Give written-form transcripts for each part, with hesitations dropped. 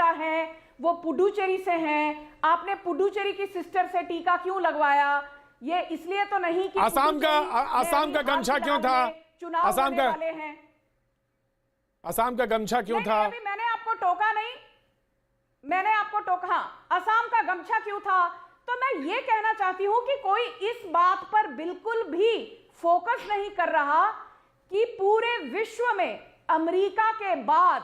का है, वो पुडुचेरी से हैं। आपने पुडुचेरी की सिस्टर से टीका क्यों लगवाया? ये इसलिए तो नहीं कि आसाम का गमछा क्यों था? आसाम का वाले हैं। आसाम का गमछा क्यों था? अभी मैंने आपको टोका नहीं, मैंने आपको टोका। हाँ, आसाम का गमछा क्यों था? तो मैं ये कहना चाहती हूं कि कोई इस बात पर बिल्कुल भी फोकस नहीं कर रहा कि पूरे विश्व में अमेरिका के बाद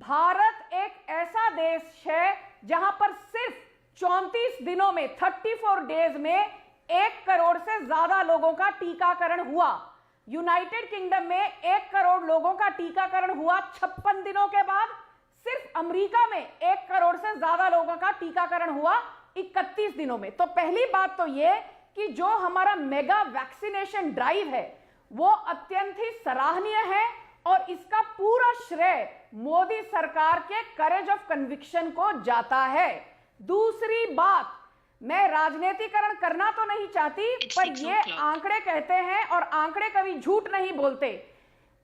भारत एक ऐसा देश है जहां पर सिर्फ 34 दिनों में 34 डेज में 1 करोड़ से ज्यादा लोगों का टीकाकरण हुआ। यूनाइटेड किंगडम में 1 करोड़ लोगों का टीकाकरण हुआ 56 दिनों के बाद। सिर्फ अमेरिका में 1 करोड़ से ज्यादा लोगों का टीकाकरण हुआ 31 दिनों में। तो पहली बात तो यह कि जो हमारा मेगा वैक्सीनेशन ड्राइव है वो अत्यंत ही सराहनीय है और इसका पूरा श्रेय मोदी सरकार के करेज ऑफ कन्विक्शन को जाता है। दूसरी बात, मैं राजनीतिकरण करना तो नहीं चाहती, पर ये आंकड़े कहते हैं और आंकड़े कभी झूठ नहीं बोलते।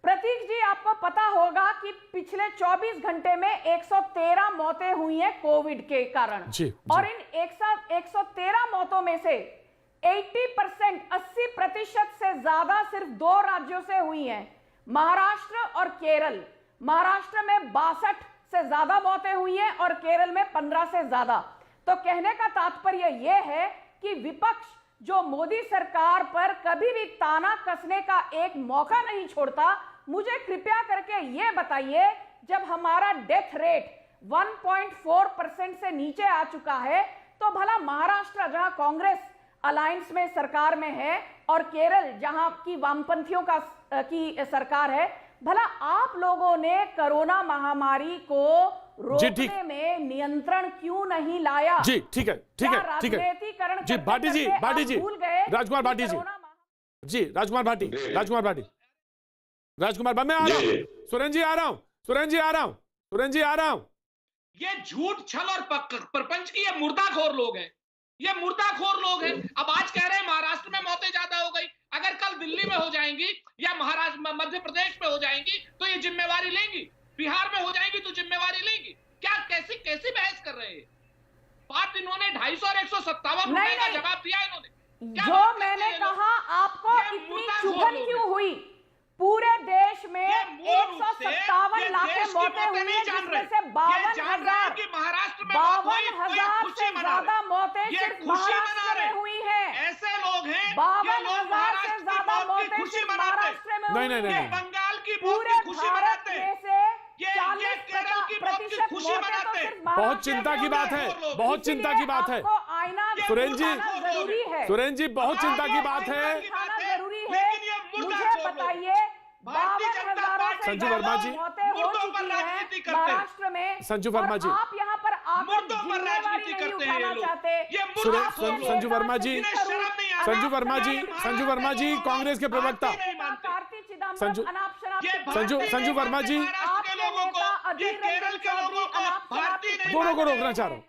प्रतीक जी, आपको पता होगा कि पिछले 24 घंटे में 113 मौतें हुई हैं कोविड के कारण और इन 113 मौतों में से 80% से ज्यादा सिर्फ 2 राज्यों से हुई हैं, महाराष्ट्र और केरल। महाराष्ट्र में 62 से ज्यादा मौतें हुई हैं और केरल में 15 से ज्यादा। तो कहने का तात्पर्य यह है कि विपक्ष जो मोदी सरकार पर कभी भी ताना कसने का एक मौका नहीं छोड़ता, मुझे कृपया करके यह बताइए, जब हमारा डेथ रेट 1.4% से नीचे आ चुका है, तो भला महाराष्ट्र जहां कांग्रेस अलायंस में सरकार में है और केरल जहां की वामपंथियों की सरकार है, भला आप लोगों ने कोरोना महामारी को रोकने में नियंत्रण क्यों नहीं लाया? जी ठीक है, ठीक है, ठीक है जी। भाटी जी, राजकुमार भाटी जी, राजकुमार भाटी, मैं आ रहा हूं। सुरेंद्र जी आ रहा हूं, सुरेंद्र जी आ रहा हूं। ये झूठ, छल और प्रपंच की ये मुर्दाखोर लोग हैं, ये मुर्दाखोर लोग हैं। अब आज कह रहे हैं महाराष्ट्र में मौतें ज्यादा हो गई, अगर कल दिल्ली में हो जाएंगी या महाराष्ट्र मध्य प्रदेश में हो जाएंगी तो ये जिम्मेवारी लेंगी, बिहार में हो जाएंगी तो जिम्मेवारी लेंगी क्या? कैसी बहस कर रहे हैं? बात इन्होंने 250 और 157 रुपए का जवाब दिया इन्होंने। जो मैंने कहा, आपको इतनी चुभन क्यों हुई? पूरे देश में 157 लाख मौतें हुई हैं, जिसमें से 52,000 से ज्यादा मौतें सिर्फ महाराष्ट्र में हुई हैं। ऐसे लोग हैं 52,000 से ज्यादा मौतें सिर्फ महाराष्ट्र में हुई हैं। बंगाल की पूरे भारत में से केरल की मौत की खुशी मनाते हैं। बहुत चिंता की बात है, बहुत चिंता की बात है सुरेंद्र जी, बहुत चिंता की बात है। जरूरी है, मुझे बताइए, 52,000 संजू वर्मा जी महाराष्ट्र में, संजू वर्मा जी, आप यहाँ पर राजनीति करते हैं ये लोग। संजू वर्मा जी, संजू वर्मा जी, कांग्रेस के प्रवक्ता संजू वर्मा जी, दोनों को रोकना चाह रहा हूं,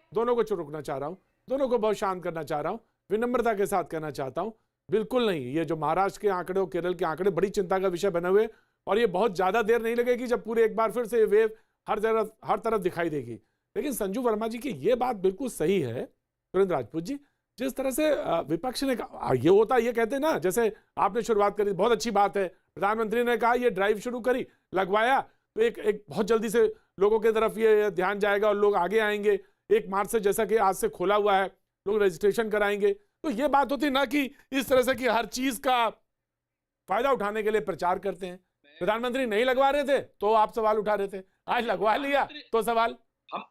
दोनों को बहुत शांत करना चाह रहा हूं, विनम्रता के साथ कहना चाहता हूं, बिल्कुल नहीं। ये जो महाराष्ट्र के आंकड़े और केरल के आंकड़े बड़ी चिंता का विषय बने हुए, और ये बहुत ज्यादा देर नहीं लगेगी जब पूरे एक बार फिर से ये वेव हर तरफ दिखाई देगी। लेकिन संजू वर्मा जी की ये बात बिल्कुल सही है, सुरेंद्र राजपूत जी, जिस तरह से विपक्ष ने कहा, ये होता, ये कहते हैं ना, जैसे आपने शुरुआत करी, बहुत अच्छी बात है, प्रधानमंत्री ने कहा ये ड्राइव शुरू करी, लगवाया, तो एक बहुत जल्दी से लोगों की तरफ ये ध्यान जाएगा और लोग आगे आएंगे। 1 मार्च से, जैसा कि आज से खोला हुआ है, लोग रजिस्ट्रेशन कराएंगे। तो ये बात होती ना कि इस तरह से कि हर चीज का फायदा उठाने के लिए प्रचार करते हैं। प्रधानमंत्री नहीं लगवा रहे थे तो आप सवाल उठा रहे थे, आज लगवा लिया तो सवाल।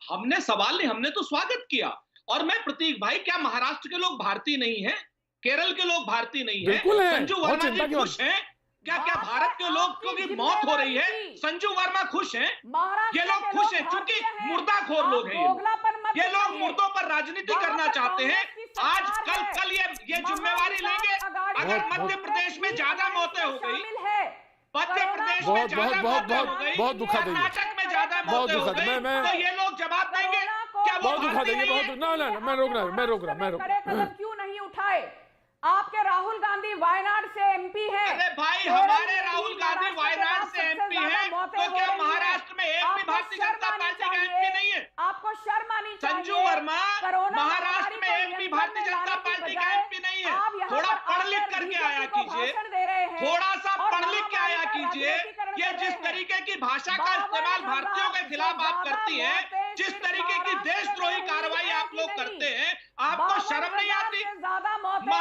हमने सवाल नहीं, हमने तो स्वागत किया। और मैं प्रतीक भाई, क्या महाराष्ट्र के लोग भारतीय नहीं हैं? केरल के लोग भारतीय नहीं हैं? संजू वर्मा जी खुश हैं? क्या भारत के लोगों की मौत हो रही है? संजू वर्मा खुश हैं? ये लोग खुश हैं क्योंकि मुर्दाखोर लोग हैं। ये लोग मुर्दों पर राजनीति करना चाहते हैं। आज कल ये जिम्मेवारी लेंगे। अगर मध्य प्रदेश में ज्यादा मौतें हो गई, मध्य प्रदेश में ज्यादा मौतें हो गई, कर्नाटक में ज्यादा मौतें हो गई, तो ये लोग जवाब देंगे क्या? बहुत दुखा देंगे, बहुत। ना, मैं रोक रहा। क्यों नहीं उठाए? आपके राहुल गांधी वायनाड से एमपी हैं। अरे भाई, हमारे राहुल गांधी वायनाड से एमपी हैं, तो क्या महाराष्ट्र में एक भी भारतीय जनता पार्टी का एमपी नहीं है? आपको शर्मा महाराष्ट्र में एक भी भारतीय जनता पार्टी का एमपी नहीं है। थोड़ा पढ़ लिख करके आया कीजिए, थोड़ा सा पढ़ लिख के आया कीजिए। ये जिस तरीके की भाषा का इस्तेमाल भारतीयों के खिलाफ आप करती हैं, जिस तरीके की देशद्रोही कार्रवाई आप लोग करते हैं, आपको शर्म नहीं आती?